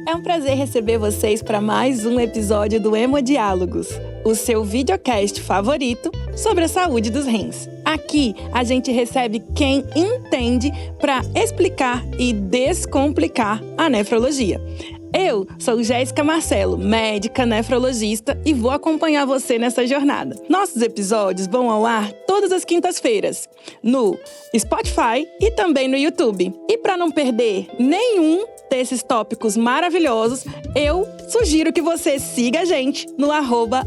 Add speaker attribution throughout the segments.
Speaker 1: É um prazer receber vocês para mais um episódio do Hemodiálogos, o seu videocast favorito sobre a saúde dos rins. Aqui a gente recebe quem entende para explicar e descomplicar a nefrologia. Eu sou Jéssica Marcelo, médica nefrologista, e vou acompanhar você nessa jornada. Nossos episódios vão ao ar todas as quintas-feiras, no Spotify e também no YouTube. E para não perder nenhum desses tópicos maravilhosos, eu sugiro que você siga a gente no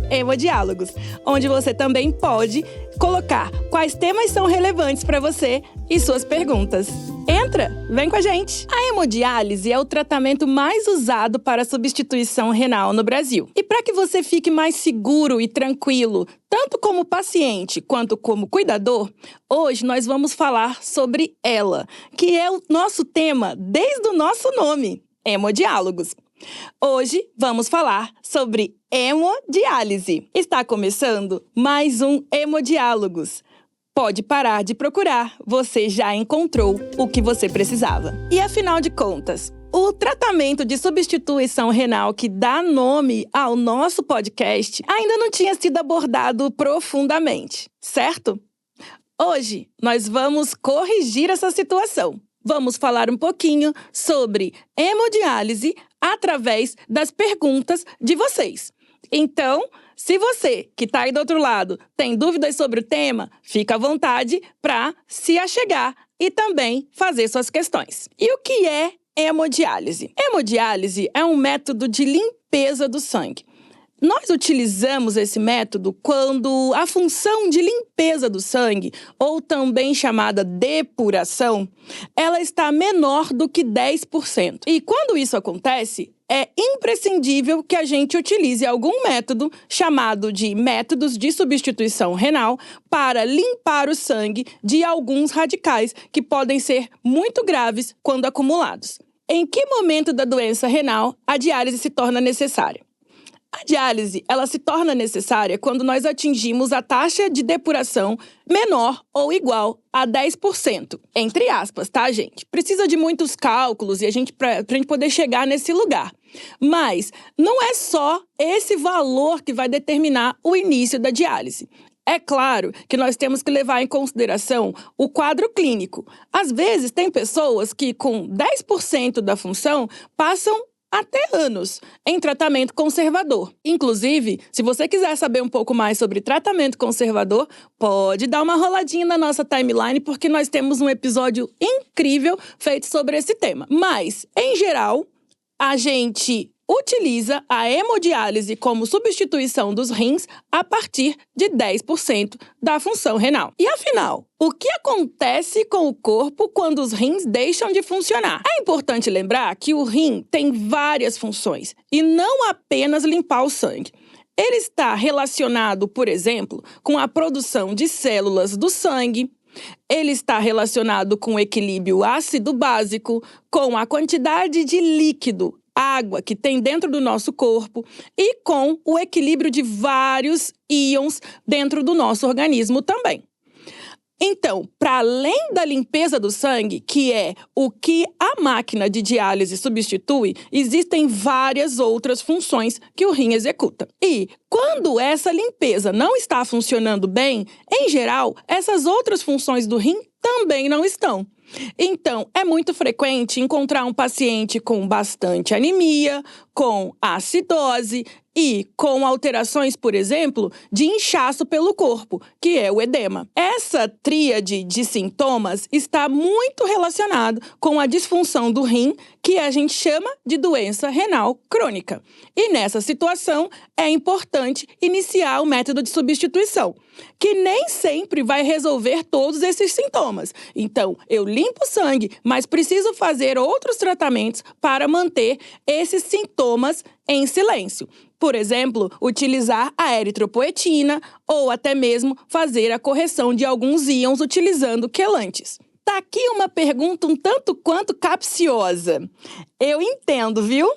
Speaker 1: @hemodiálogos, onde você também pode colocar quais temas são relevantes para você e suas perguntas. Entra, vem com a gente! A hemodiálise é o tratamento mais usado para substituição renal no Brasil. E para que você fique mais seguro e tranquilo, tanto como paciente quanto como cuidador, hoje nós vamos falar sobre ela, que é o nosso tema desde o nosso nome, Hemodiálogos. Hoje vamos falar sobre hemodiálise. Está começando mais um Hemodiálogos. Pode parar de procurar, você já encontrou o que você precisava. E afinal de contas, o tratamento de substituição renal que dá nome ao nosso podcast ainda não tinha sido abordado profundamente, certo? Hoje nós vamos corrigir essa situação. Vamos falar um pouquinho sobre hemodiálise através das perguntas de vocês. Então, se você, que está aí do outro lado, tem dúvidas sobre o tema, fica à vontade para se achegar e também fazer suas questões. E o que é hemodiálise? Hemodiálise é um método de limpeza do sangue. Nós utilizamos esse método quando a função de limpeza do sangue, ou também chamada depuração, ela está menor do que 10%. E quando isso acontece, é imprescindível que a gente utilize algum método chamado de métodos de substituição renal para limpar o sangue de alguns radicais que podem ser muito graves quando acumulados. Em que momento da doença renal a diálise se torna necessária? A diálise, ela se torna necessária quando nós atingimos a taxa de depuração menor ou igual a 10%. Entre aspas, tá, gente? Precisa de muitos cálculos e pra gente poder chegar nesse lugar. Mas não é só esse valor que vai determinar o início da diálise. É claro que nós temos que levar em consideração o quadro clínico. Às vezes, tem pessoas que com 10% da função passam até anos em tratamento conservador. Inclusive, se você quiser saber um pouco mais sobre tratamento conservador, pode dar uma roladinha na nossa timeline, porque nós temos um episódio incrível feito sobre esse tema. Mas, em geral, a gente utiliza a hemodiálise como substituição dos rins a partir de 10% da função renal. E afinal, o que acontece com o corpo quando os rins deixam de funcionar? É importante lembrar que o rim tem várias funções e não apenas limpar o sangue. Ele está relacionado, por exemplo, com a produção de células do sangue. Ele está relacionado com o equilíbrio ácido-básico, com a quantidade de líquido, água que tem dentro do nosso corpo e com o equilíbrio de vários íons dentro do nosso organismo também. Então, para além da limpeza do sangue, que é o que a máquina de diálise substitui, existem várias outras funções que o rim executa. E quando essa limpeza não está funcionando bem, em geral, essas outras funções do rim também não estão. Então, é muito frequente encontrar um paciente com bastante anemia, com acidose e com alterações, por exemplo, de inchaço pelo corpo, que é o edema. Essa tríade de sintomas está muito relacionado com a disfunção do rim, que a gente chama de doença renal crônica. E nessa situação, é importante iniciar o método de substituição, que nem sempre vai resolver todos esses sintomas. Então, eu limpo o sangue, mas preciso fazer outros tratamentos para manter esses sintomas em silêncio. Por exemplo, utilizar a eritropoetina ou até mesmo fazer a correção de alguns íons utilizando quelantes. Tá aqui uma pergunta um tanto quanto capciosa. Eu entendo, viu?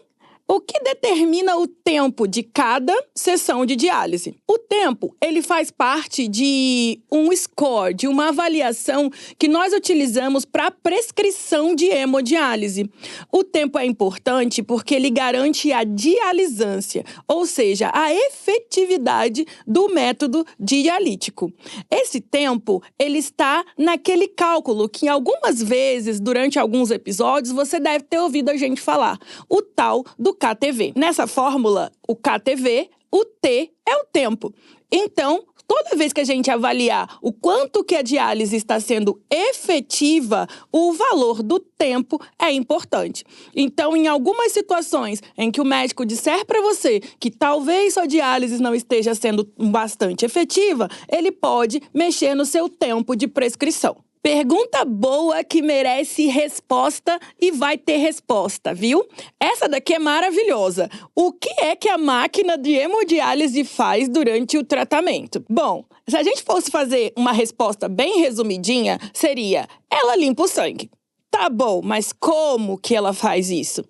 Speaker 1: O que determina o tempo de cada sessão de diálise? O tempo, ele faz parte de um score, de uma avaliação que nós utilizamos para prescrição de hemodiálise. O tempo é importante porque ele garante a dialisância, ou seja, a efetividade do método dialítico. Esse tempo, ele está naquele cálculo que algumas vezes, durante alguns episódios, você deve ter ouvido a gente falar, o tal do KTV. Nessa fórmula, o KTV, o T é o tempo. Então, toda vez que a gente avaliar o quanto que a diálise está sendo efetiva, o valor do tempo é importante. Então, em algumas situações em que o médico disser para você que talvez sua diálise não esteja sendo bastante efetiva, ele pode mexer no seu tempo de prescrição. Pergunta boa que merece resposta e vai ter resposta, viu? Essa daqui é maravilhosa. O que é que a máquina de hemodiálise faz durante o tratamento? Bom, se a gente fosse fazer uma resposta bem resumidinha, seria: ela limpa o sangue. Tá bom, mas como que ela faz isso?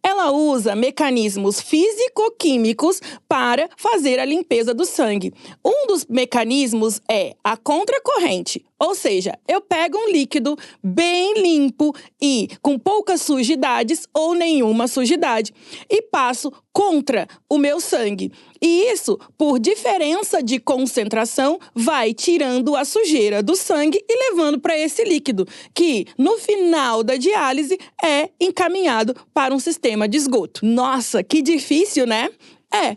Speaker 1: Ela usa mecanismos físico-químicos para fazer a limpeza do sangue. Um dos mecanismos é a contracorrente. Ou seja, eu pego um líquido bem limpo e com poucas sujidades ou nenhuma sujidade e passo contra o meu sangue. E isso, por diferença de concentração, vai tirando a sujeira do sangue e levando para esse líquido, que no final da diálise é encaminhado para um sistema de esgoto. Nossa, que difícil, né?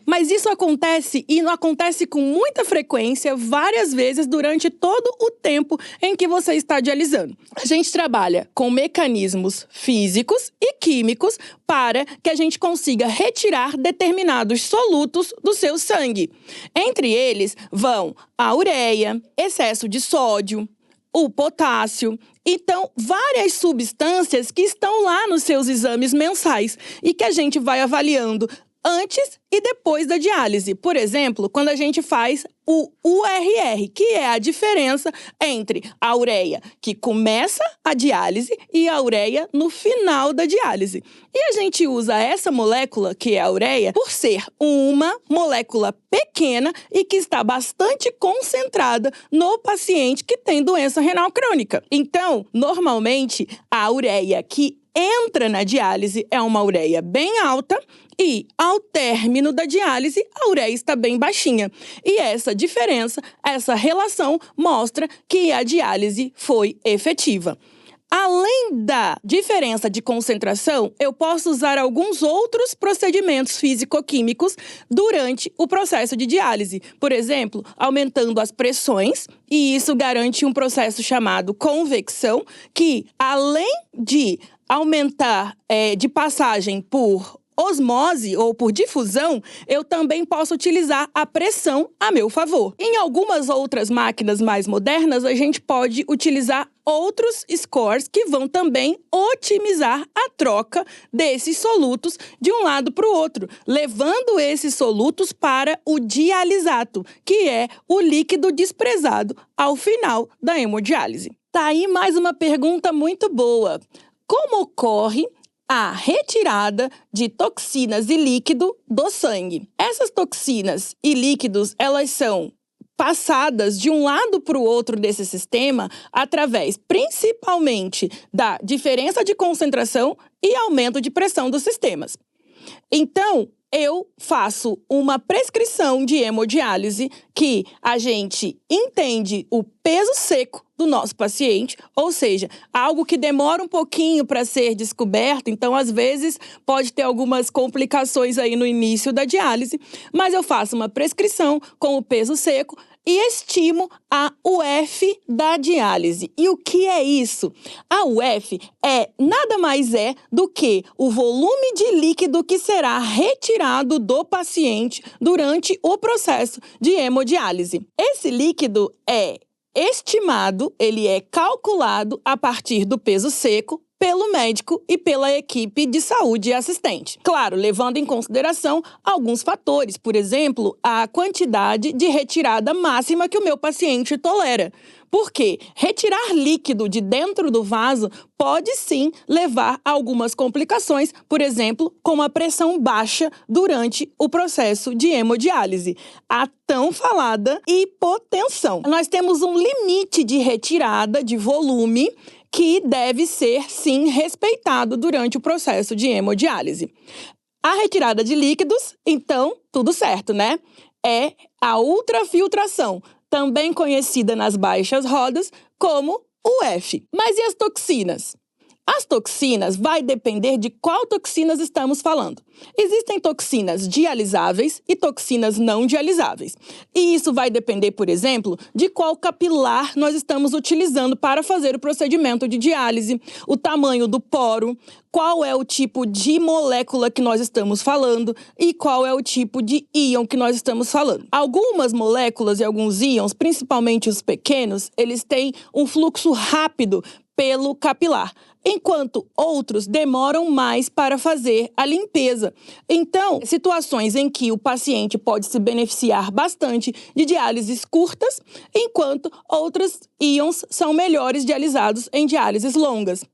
Speaker 1: Mas isso acontece e não acontece com muita frequência, várias vezes durante todo o tempo em que você está dialisando. A gente trabalha com mecanismos físicos e químicos para que a gente consiga retirar determinados solutos do seu sangue. Entre eles vão a ureia, excesso de sódio, o potássio. Então, várias substâncias que estão lá nos seus exames mensais e que a gente vai avaliando antes e depois da diálise. Por exemplo, quando a gente faz o URR, que é a diferença entre a ureia que começa a diálise e a ureia no final da diálise. E a gente usa essa molécula, que é a ureia, por ser uma molécula pequena e que está bastante concentrada no paciente que tem doença renal crônica. Então, normalmente, a ureia que entra na diálise é uma ureia bem alta e, ao término da diálise, a ureia está bem baixinha. E essa diferença, essa relação, mostra que a diálise foi efetiva. Além da diferença de concentração, eu posso usar alguns outros procedimentos físico-químicos durante o processo de diálise. Por exemplo, aumentando as pressões, e isso garante um processo chamado convecção, que, além de aumentar de passagem por osmose ou por difusão, eu também posso utilizar a pressão a meu favor. Em algumas outras máquinas mais modernas, a gente pode utilizar outros scores que vão também otimizar a troca desses solutos de um lado para o outro, levando esses solutos para o dialisato, que é o líquido desprezado ao final da hemodiálise. Tá aí mais uma pergunta muito boa. Como ocorre a retirada de toxinas e líquido do sangue? Essas toxinas e líquidos, elas são passadas de um lado para o outro desse sistema através, principalmente, da diferença de concentração e aumento de pressão dos sistemas. Então, eu faço uma prescrição de hemodiálise que a gente entende o peso seco do nosso paciente, ou seja, algo que demora um pouquinho para ser descoberto, então às vezes pode ter algumas complicações aí no início da diálise, mas eu faço uma prescrição com o peso seco e estimo a UF da diálise. E o que é isso? A UF nada mais do que o volume de líquido que será retirado do paciente durante o processo de hemodiálise. Esse líquido é estimado, ele é calculado a partir do peso seco, pelo médico e pela equipe de saúde assistente. Claro, levando em consideração alguns fatores, por exemplo, a quantidade de retirada máxima que o meu paciente tolera. Porque retirar líquido de dentro do vaso pode sim levar a algumas complicações, por exemplo, como a pressão baixa durante o processo de hemodiálise, a tão falada hipotensão. Nós temos um limite de retirada de volume que deve ser, sim, respeitado durante o processo de hemodiálise. A retirada de líquidos, então, tudo certo, né? É a ultrafiltração, também conhecida nas baixas rodas como UF. Mas e as toxinas? As toxinas vai depender de qual toxinas estamos falando. Existem toxinas dialisáveis e toxinas não dialisáveis. E isso vai depender, por exemplo, de qual capilar nós estamos utilizando para fazer o procedimento de diálise, o tamanho do poro, qual é o tipo de molécula que nós estamos falando e qual é o tipo de íon que nós estamos falando. Algumas moléculas e alguns íons, principalmente os pequenos, eles têm um fluxo rápido pelo capilar, enquanto outros demoram mais para fazer a limpeza. Então, situações em que o paciente pode se beneficiar bastante de diálises curtas, enquanto outros íons são melhores dialisados em diálises longas.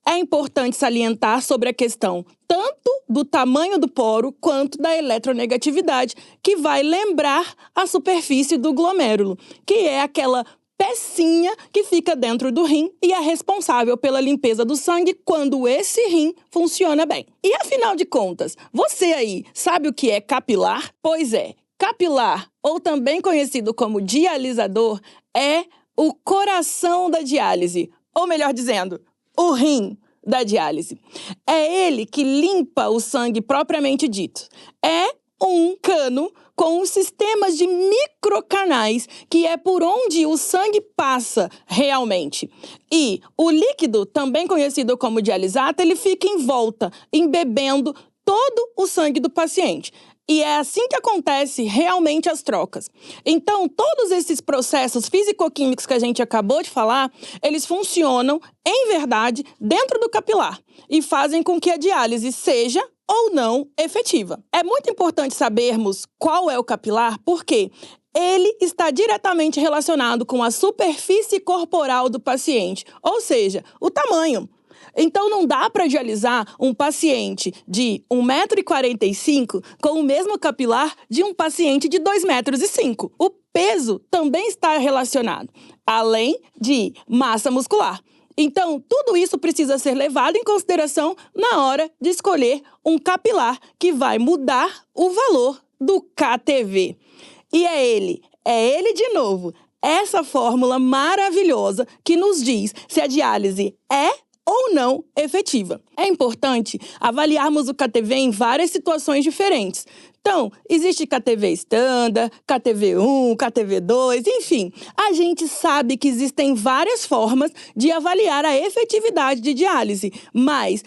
Speaker 1: É importante salientar sobre a questão tanto do tamanho do poro quanto da eletronegatividade, que vai lembrar a superfície do glomérulo, que é aquela pecinha que fica dentro do rim e é responsável pela limpeza do sangue quando esse rim funciona bem. E afinal de contas, você aí sabe o que é capilar? Pois é, capilar, ou também conhecido como dialisador, é o coração da diálise, ou melhor dizendo, o rim da diálise. É ele que limpa o sangue propriamente dito. É um cano com sistemas de microcanais, que é por onde o sangue passa realmente. E o líquido, também conhecido como dialisato, ele fica em volta, embebendo todo o sangue do paciente. E é assim que acontece realmente as trocas. Então, todos esses processos físico-químicos que a gente acabou de falar, eles funcionam, em verdade, dentro do capilar e fazem com que a diálise seja ou não efetiva. É muito importante sabermos qual é o capilar, porque ele está diretamente relacionado com a superfície corporal do paciente, ou seja, o tamanho. Então, não dá para dialisar um paciente de 1,45 m com o mesmo capilar de um paciente de 2,5 m. O peso também está relacionado, além de massa muscular. Então, tudo isso precisa ser levado em consideração na hora de escolher um capilar que vai mudar o valor do KTV. E é ele de novo, essa fórmula maravilhosa que nos diz se a diálise é ou não efetiva. É importante avaliarmos o KTV em várias situações diferentes. Então, existe KTV standard, KTV1, KTV2, enfim. A gente sabe que existem várias formas de avaliar a efetividade de diálise, mas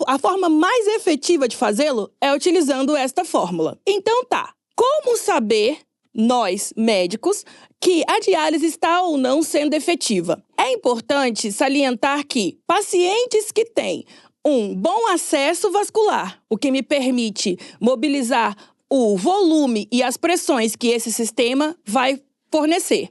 Speaker 1: a forma mais efetiva de fazê-lo é utilizando esta fórmula. Então tá, como saber, nós médicos, que a diálise está ou não sendo efetiva? É importante salientar que pacientes que têm um bom acesso vascular, o que me permite mobilizar o volume e as pressões que esse sistema vai fornecer,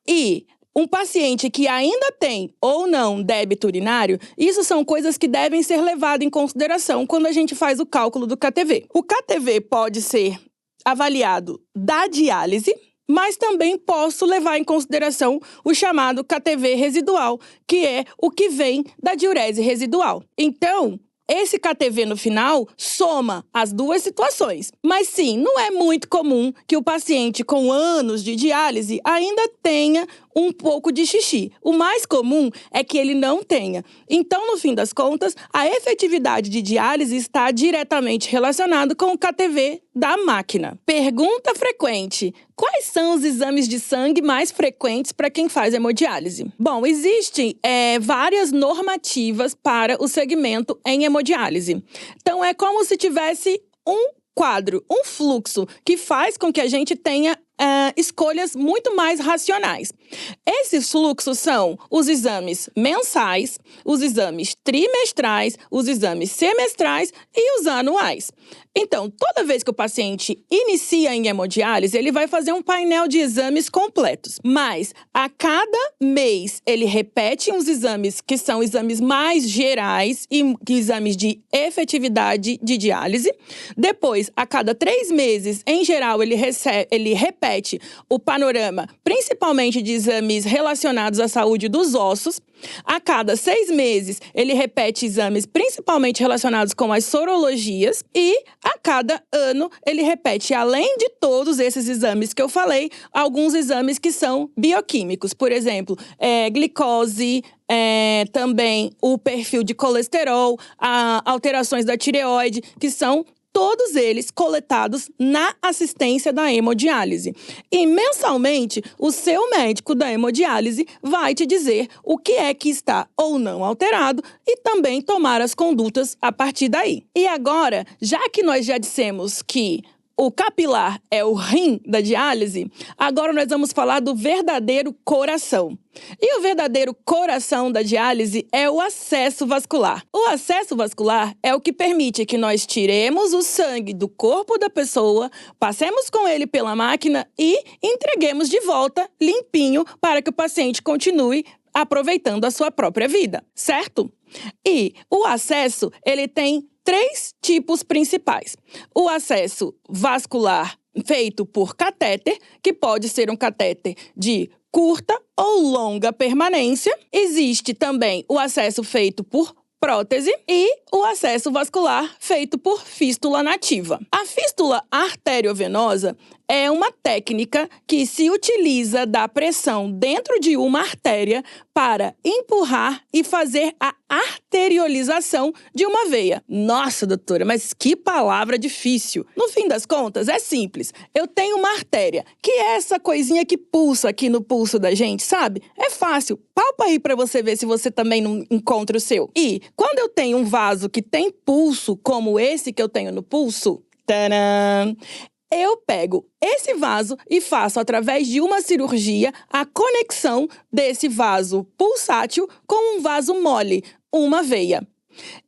Speaker 1: e um paciente que ainda tem ou não débito urinário, isso são coisas que devem ser levadas em consideração quando a gente faz o cálculo do KTV. O KTV pode ser avaliado da diálise, mas também posso levar em consideração o chamado KTV residual, que é o que vem da diurese residual. Então, esse KTV no final soma as duas situações. Mas sim, não é muito comum que o paciente com anos de diálise ainda tenha um pouco de xixi. O mais comum é que ele não tenha. Então, no fim das contas, a efetividade de diálise está diretamente relacionada com o KTV da máquina. Pergunta frequente: quais são os exames de sangue mais frequentes para quem faz hemodiálise? Bom, existem várias normativas para o segmento em hemodiálise. Então, é como se tivesse um quadro, um fluxo que faz com que a gente tenha escolhas muito mais racionais. Esses fluxos são os exames mensais, os exames trimestrais, os exames semestrais e os anuais. Então, toda vez que o paciente inicia em hemodiálise, ele vai fazer um painel de exames completos. Mas, a cada mês, ele repete uns exames que são exames mais gerais e exames de efetividade de diálise. Depois, a cada 3 meses, em geral, ele repete o panorama, principalmente de exames relacionados à saúde dos ossos. A cada 6 meses, ele repete exames principalmente relacionados com as sorologias e a cada ano ele repete, além de todos esses exames que eu falei, alguns exames que são bioquímicos. Por exemplo, glicose, também o perfil de colesterol, alterações da tireoide, que são todos eles coletados na assistência da hemodiálise. E mensalmente, o seu médico da hemodiálise vai te dizer o que é que está ou não alterado e também tomar as condutas a partir daí. E agora, já que nós já dissemos que o capilar é o rim da diálise, agora nós vamos falar do verdadeiro coração. E o verdadeiro coração da diálise é o acesso vascular. O acesso vascular é o que permite que nós tiremos o sangue do corpo da pessoa, passemos com ele pela máquina e entreguemos de volta limpinho para que o paciente continue aproveitando a sua própria vida, certo? E o acesso, ele tem 3 tipos principais. O acesso vascular feito por catéter, que pode ser um catéter de curta ou longa permanência. Existe também o acesso feito por prótese e o acesso vascular feito por fístula nativa. A fístula arteriovenosa é uma técnica que se utiliza da pressão dentro de uma artéria para empurrar e fazer a arteriolização de uma veia. Nossa, doutora, mas que palavra difícil. No fim das contas, é simples. Eu tenho uma artéria, que é essa coisinha que pulsa aqui no pulso da gente, sabe? É fácil. Palpa aí para você ver se você também não encontra o seu. E quando eu tenho um vaso que tem pulso, como esse que eu tenho no pulso, tadã! Eu pego esse vaso e faço, através de uma cirurgia, a conexão desse vaso pulsátil com um vaso mole, uma veia.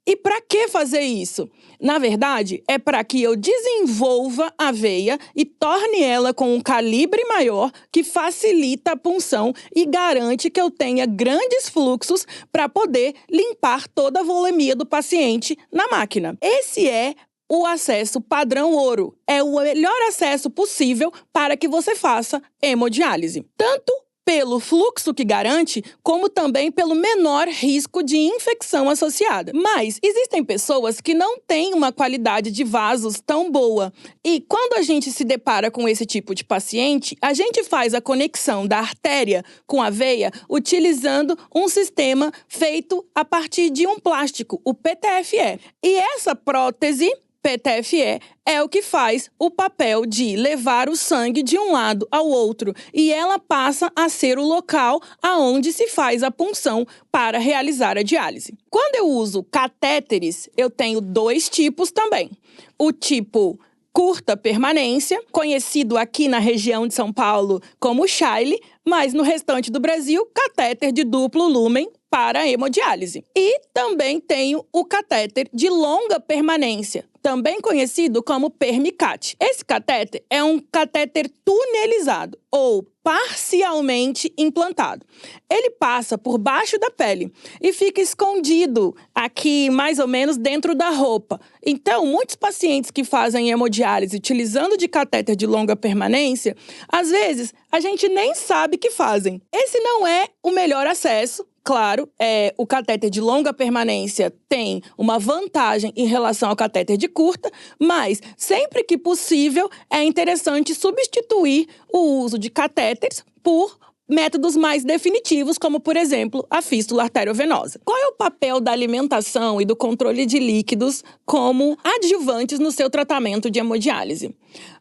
Speaker 1: E para que fazer isso? Na verdade, é para que eu desenvolva a veia e torne ela com um calibre maior que facilita a punção e garante que eu tenha grandes fluxos para poder limpar toda a volemia do paciente na máquina. Esse é o acesso padrão ouro. É o melhor acesso possível para que você faça hemodiálise. Tanto pelo fluxo que garante, como também pelo menor risco de infecção associada. Mas existem pessoas que não têm uma qualidade de vasos tão boa. E quando a gente se depara com esse tipo de paciente, a gente faz a conexão da artéria com a veia utilizando um sistema feito a partir de um plástico, o PTFE. E essa prótese PTFE é o que faz o papel de levar o sangue de um lado ao outro e ela passa a ser o local aonde se faz a punção para realizar a diálise. Quando eu uso catéteres, eu tenho 2 tipos também. O tipo curta permanência, conhecido aqui na região de São Paulo como Chaile, mas no restante do Brasil, catéter de duplo lúmen para hemodiálise. E também tenho o catéter de longa permanência, também conhecido como Permicat. Esse catéter é um catéter tunelizado ou parcialmente implantado. Ele passa por baixo da pele e fica escondido aqui mais ou menos dentro da roupa. Então, muitos pacientes que fazem hemodiálise utilizando de catéter de longa permanência, às vezes a gente nem sabe que fazem. Esse não é o melhor acesso. Claro, o catéter de longa permanência tem uma vantagem em relação ao catéter de curta, mas sempre que possível é interessante substituir o uso de catéteres por métodos mais definitivos, como, por exemplo, a fístula arteriovenosa. Qual é o papel da alimentação e do controle de líquidos como adjuvantes no seu tratamento de hemodiálise?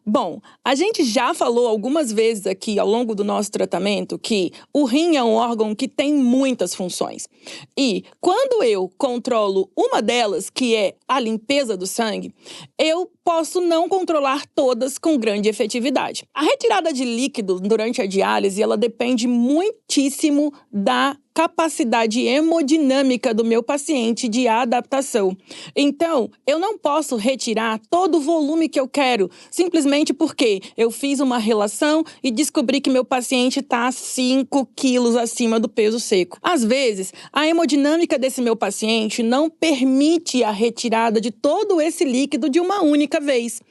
Speaker 1: Bom, a gente já falou algumas vezes aqui ao longo do nosso tratamento que o rim é um órgão que tem muitas funções. E quando eu controlo uma delas, que é a limpeza do sangue, eu posso não controlar todas com grande efetividade. A retirada de líquido durante a diálise, ela depende muitíssimo da capacidade hemodinâmica do meu paciente de adaptação. Então, eu não posso retirar todo o volume que eu quero, simplesmente porque eu fiz uma relação e descobri que meu paciente está 5 quilos acima do peso seco. Às vezes, a hemodinâmica desse meu paciente não permite a retirada de todo esse líquido de uma única vez.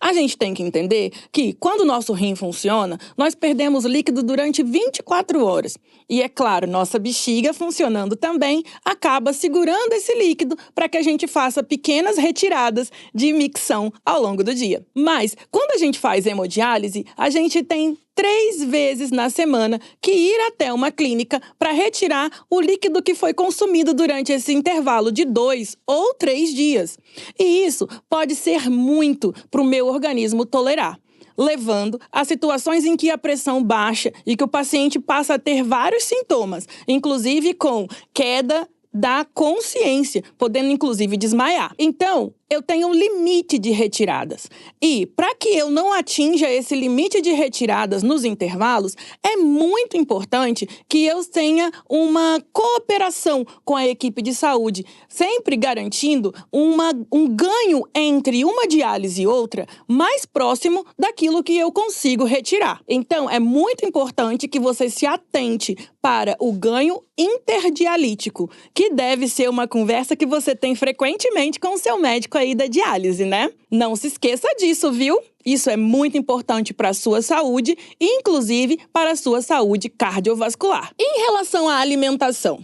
Speaker 1: A gente tem que entender que, quando o nosso rim funciona, nós perdemos líquido durante 24 horas. E, é claro, nossa bexiga funcionando também acaba segurando esse líquido para que a gente faça pequenas retiradas de micção ao longo do dia. Mas, quando a gente faz hemodiálise, a gente tem 3 vezes na semana que ir até uma clínica para retirar o líquido que foi consumido durante esse intervalo de 2 ou 3 dias. E isso pode ser muito para o meu organismo tolerar, levando a situações em que a pressão baixa e que o paciente passa a ter vários sintomas, inclusive com queda da consciência, podendo inclusive desmaiar. Então, eu tenho um limite de retiradas. E, para que eu não atinja esse limite de retiradas nos intervalos, é muito importante que eu tenha uma cooperação com a equipe de saúde, sempre garantindo um ganho entre uma diálise e outra mais próximo daquilo que eu consigo retirar. Então, é muito importante que você se atente para o ganho interdialítico, que deve ser uma conversa que você tem frequentemente com o seu médico aí da diálise, né? Não se esqueça disso, viu? Isso é muito importante para a sua saúde, inclusive para a sua saúde cardiovascular. Em relação à alimentação,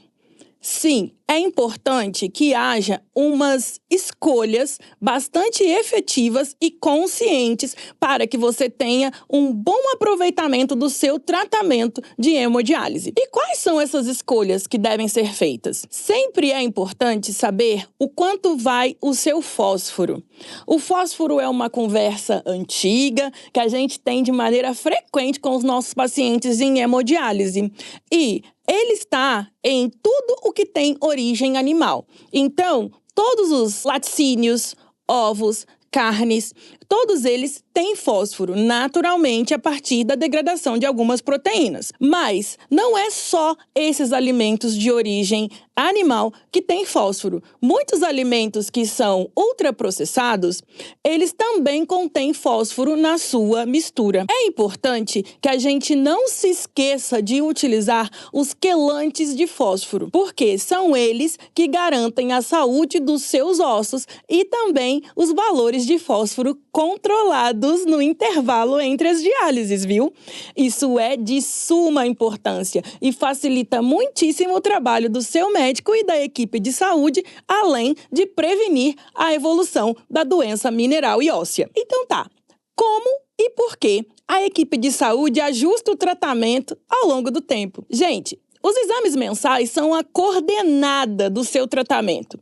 Speaker 1: sim, é importante que haja umas escolhas bastante efetivas e conscientes para que você tenha um bom aproveitamento do seu tratamento de hemodiálise. E quais são essas escolhas que devem ser feitas? Sempre é importante saber o quanto vai o seu fósforo. O fósforo é uma conversa antiga que a gente tem de maneira frequente com os nossos pacientes em hemodiálise. E ele está em tudo o que tem origem animal. Então, todos os laticínios, ovos, carnes, todos eles têm fósforo naturalmente a partir da degradação de algumas proteínas. Mas não é só esses alimentos de origem animal que têm fósforo. Muitos alimentos que são ultraprocessados, eles também contêm fósforo na sua mistura. É importante que a gente não se esqueça de utilizar os quelantes de fósforo, porque são eles que garantem a saúde dos seus ossos e também os valores de fósforo controlados no intervalo entre as diálises, viu? Isso é de suma importância e facilita muitíssimo o trabalho do seu médico e da equipe de saúde, além de prevenir a evolução da doença mineral e óssea. Então tá, como e por que a equipe de saúde ajusta o tratamento ao longo do tempo? Gente, os exames mensais são a coordenada do seu tratamento.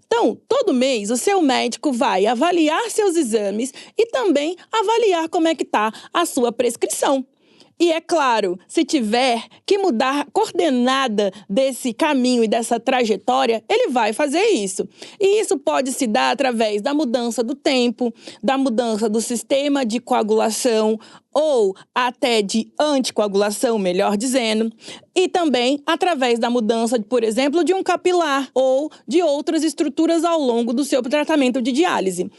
Speaker 1: Então, todo mês, o seu médico vai avaliar seus exames e também avaliar como é que está a sua prescrição. E é claro, se tiver que mudar a coordenada desse caminho e dessa trajetória, ele vai fazer isso. E isso pode se dar através da mudança do tempo, da mudança do sistema de coagulação ou até de anticoagulação, melhor dizendo, e também através da mudança, por exemplo, de um capilar ou de outras estruturas ao longo do seu tratamento de diálise.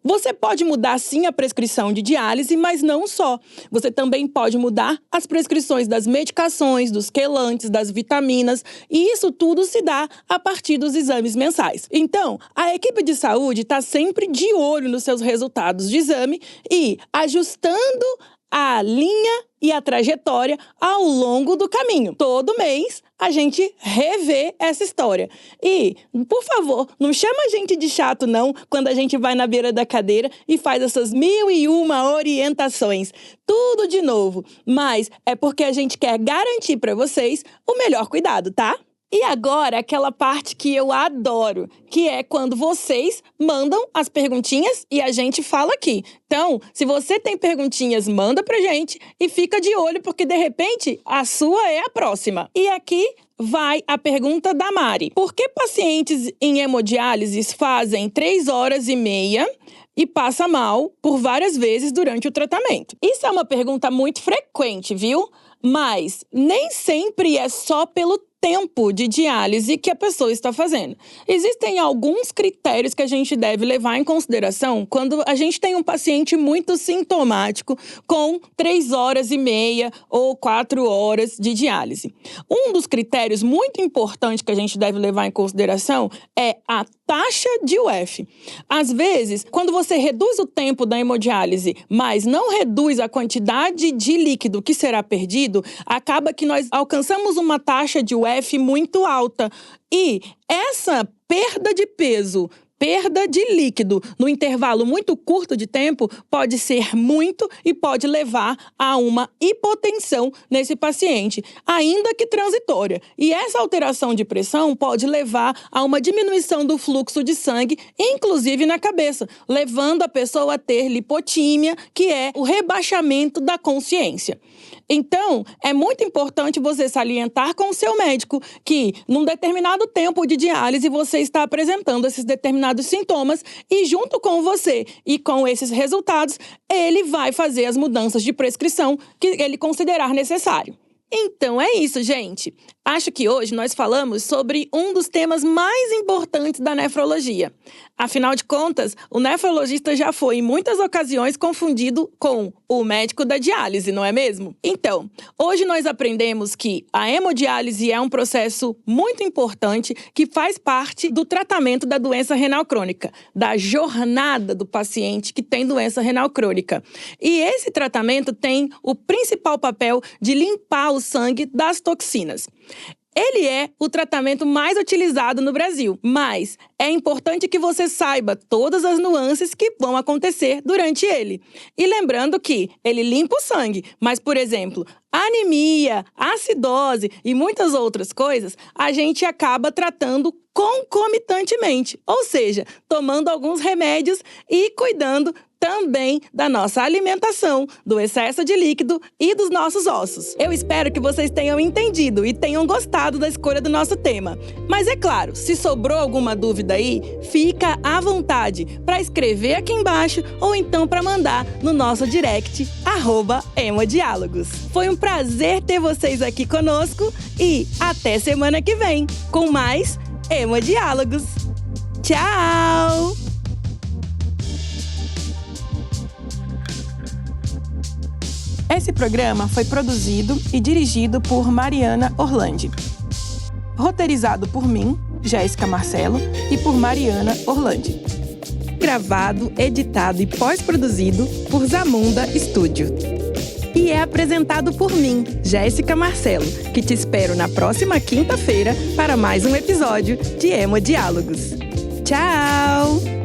Speaker 1: Você pode mudar sim a prescrição de diálise, mas não só. Você também pode mudar as prescrições das medicações, dos quelantes, das vitaminas, e isso tudo se dá a partir dos exames mensais. Então, a equipe de saúde está sempre de olho nos seus resultados de exame e ajustando a linha e a trajetória ao longo do caminho. Todo mês a gente revê essa história. E, por favor, não chama a gente de chato não, quando a gente vai na beira da cadeira e faz essas 1001 orientações. Tudo de novo. Mas é porque a gente quer garantir para vocês o melhor cuidado, tá? E agora, aquela parte que eu adoro, que é quando vocês mandam as perguntinhas e a gente fala aqui. Então, se você tem perguntinhas, manda pra gente e fica de olho, porque de repente a sua é a próxima. E aqui vai a pergunta da Mari. Por que pacientes em hemodiálise fazem 3 horas e meia e passa mal por várias vezes durante o tratamento? Isso é uma pergunta muito frequente, viu? Mas nem sempre é só pelo tempo de diálise que a pessoa está fazendo. Existem alguns critérios que a gente deve levar em consideração quando a gente tem um paciente muito sintomático com 3 horas e meia ou 4 horas de diálise. Um dos critérios muito importantes que a gente deve levar em consideração é a taxa de UF. Às vezes, quando você reduz o tempo da hemodiálise, mas não reduz a quantidade de líquido que será perdido, acaba que nós alcançamos uma taxa de UF muito alta. E essa perda de peso, perda de líquido no intervalo muito curto de tempo pode ser muito e pode levar a uma hipotensão nesse paciente, ainda que transitória. E essa alteração de pressão pode levar a uma diminuição do fluxo de sangue, inclusive na cabeça, levando a pessoa a ter lipotímia, que é o rebaixamento da consciência. Então, é muito importante você salientar com o seu médico que, num determinado tempo de diálise, você está apresentando esses determinados sintomas e, junto com você e com esses resultados, ele vai fazer as mudanças de prescrição que ele considerar necessário. Então é isso, gente. Acho que hoje nós falamos sobre um dos temas mais importantes da nefrologia. Afinal de contas, o nefrologista já foi em muitas ocasiões confundido com o médico da diálise, não é mesmo? Então, hoje nós aprendemos que a hemodiálise é um processo muito importante que faz parte do tratamento da doença renal crônica, da jornada do paciente que tem doença renal crônica. E esse tratamento tem o principal papel de limpar o sangue das toxinas. Ele é o tratamento mais utilizado no Brasil, mas é importante que você saiba todas as nuances que vão acontecer durante ele. E lembrando que ele limpa o sangue, mas, por exemplo, anemia, acidose e muitas outras coisas, a gente acaba tratando concomitantemente, ou seja, tomando alguns remédios e cuidando também da nossa alimentação, do excesso de líquido e dos nossos ossos. Eu espero que vocês tenham entendido e tenham gostado da escolha do nosso tema. Mas é claro, se sobrou alguma dúvida aí, fica à vontade para escrever aqui embaixo ou então para mandar no nosso direct, @hemodiálogos. Foi um prazer ter vocês aqui conosco e até semana que vem com mais Hemodiálogos. Tchau! Esse programa foi produzido e dirigido por Mariana Orlandi. Roteirizado por mim, Jéssica Marcelo, e por Mariana Orlandi. Gravado, editado e pós-produzido por Zamunda Studio. E é apresentado por mim, Jéssica Marcelo, que te espero na próxima quinta-feira para mais um episódio de Hemodiálogos. Tchau!